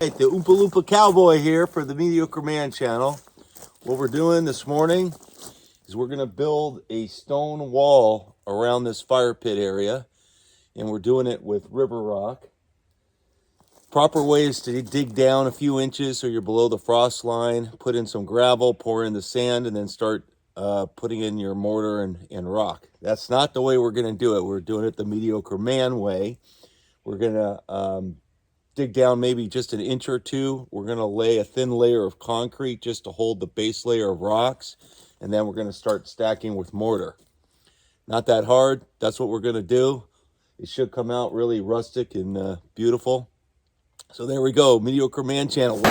Right, the Oompa Loompa Cowboy here for the Mediocre Man channel. What we're doing this morning is we're going to build a stone wall around this fire pit area, and we're doing it with river rock. Proper way is to dig down a few inches so you're below the frost line, put in some gravel, pour in the sand, and then start putting in your mortar and rock. That's not the way we're going to do it. We're doing it the Mediocre Man way. We're going to dig down maybe just an inch or two. We're going to lay a thin layer of concrete just to hold the base layer of rocks, and then we're going to start stacking with mortar. Not that hard. That's what we're going to do. It should come out really rustic and beautiful. So there we go, Mediocre Man channel.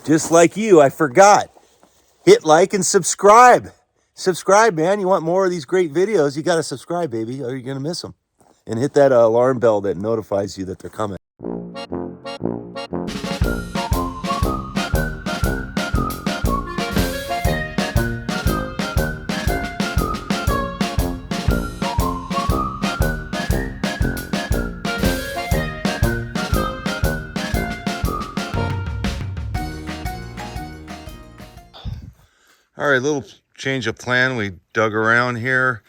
Just like you, I forgot. Hit like and subscribe. Subscribe, man. You want more of these great videos, you got to subscribe, baby, or you're going to miss them. And hit that alarm bell that notifies you that they're coming. All right, little change of plan. We dug around here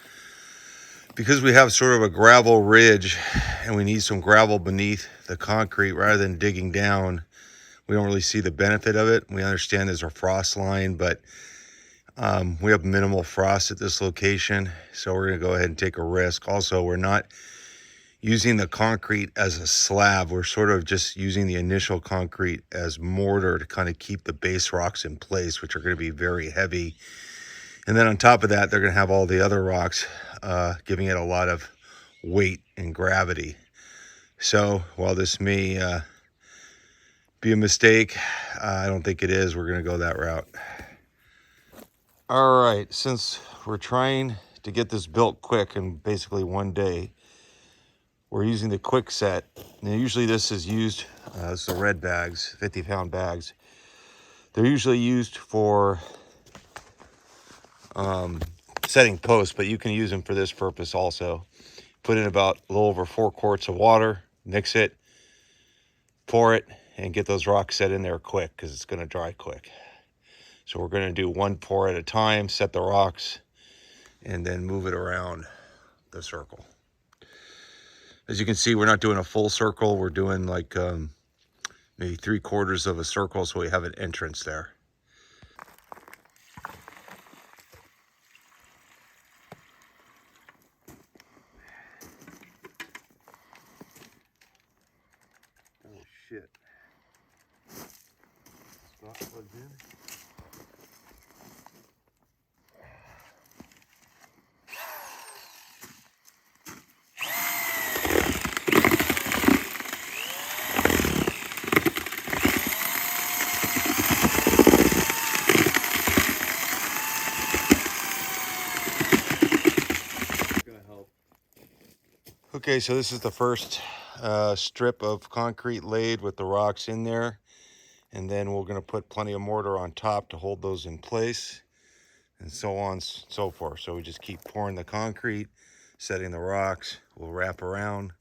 because we have sort of a gravel ridge and we need some gravel beneath the concrete rather than digging down. We don't really see the benefit of it. We understand there's a frost line, but we have minimal frost at this location, so we're going to go ahead and take a risk. Also, we're not using the concrete as a slab. We're sort of just using the initial concrete as mortar to kind of keep the base rocks in place, which are going to be very heavy. And then on top of that, they're going to have all the other rocks, giving it a lot of weight and gravity. So while this may be a mistake, I don't think it is. We're going to go that route. All right, since we're trying to get this built quick in basically one day, we're using the quick set. Now, usually this is used, it's the red bags, 50-pound bags. They're usually used for setting posts, but you can use them for this purpose also. Put in about a little over 4 quarts of water, mix it, pour it, and get those rocks set in there quick because it's going to dry quick. So we're going to do 1 pour at a time, set the rocks, and then move it around the circle. As you can see, we're not doing a full circle. We're doing like maybe 3/4 of a circle, so we have an entrance there. Oh shit. Spot plugged in. Okay, so this is the first strip of concrete laid with the rocks in there, and then we're going to put plenty of mortar on top to hold those in place, and so on and so forth. So we just keep pouring the concrete, setting the rocks. We'll wrap around,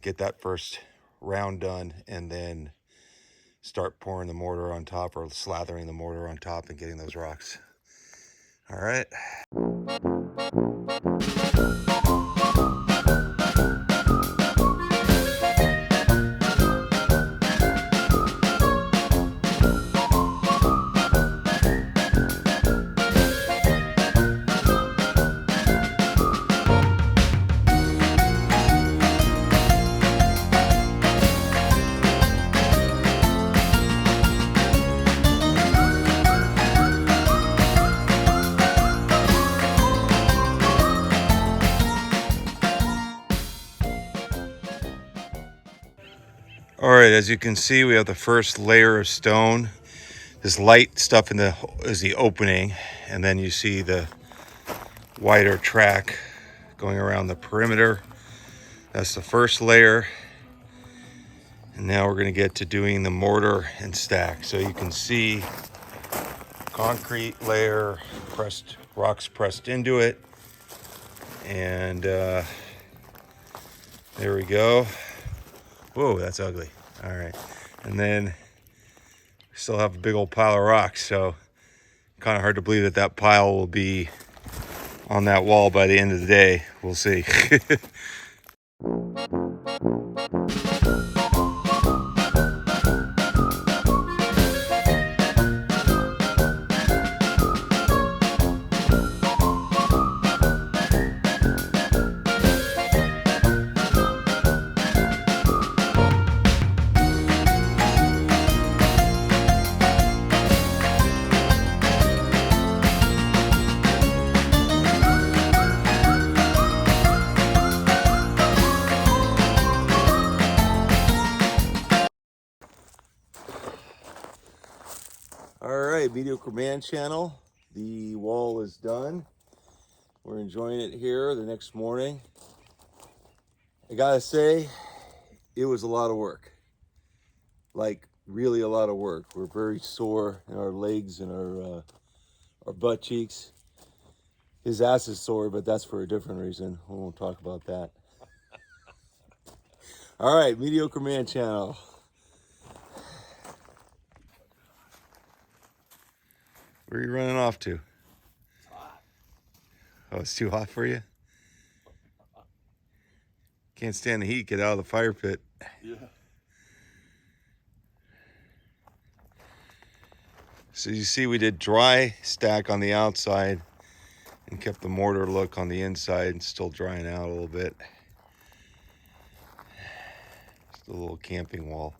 get that first round done, and then start pouring the mortar on top or slathering the mortar on top and getting those rocks. All right. All right, as you can see, we have the first layer of stone. This light stuff is the opening, and then you see the wider track going around the perimeter. That's the first layer. And now we're going to get to doing the mortar and stack. So you can see concrete layer, pressed rocks pressed into it. And there we go. Whoa, that's ugly. All right. And then we still have a big old pile of rocks. So kind of hard to believe that that pile will be on that wall by the end of the day. We'll see. All right, Mediocre Man channel. The wall is done. We're enjoying it here the next morning. I gotta say, it was a lot of work. Like, really a lot of work. We're very sore in our legs and our butt cheeks. His ass is sore, but that's for a different reason. We won't talk about that. All right, Mediocre Man channel. Where are you running off to? It's hot. Oh, it's too hot for you? Can't stand the heat. Get out of the fire pit. Yeah. So you see we did dry stack on the outside and kept the mortar look on the inside and still drying out a little bit. Just a little camping wall.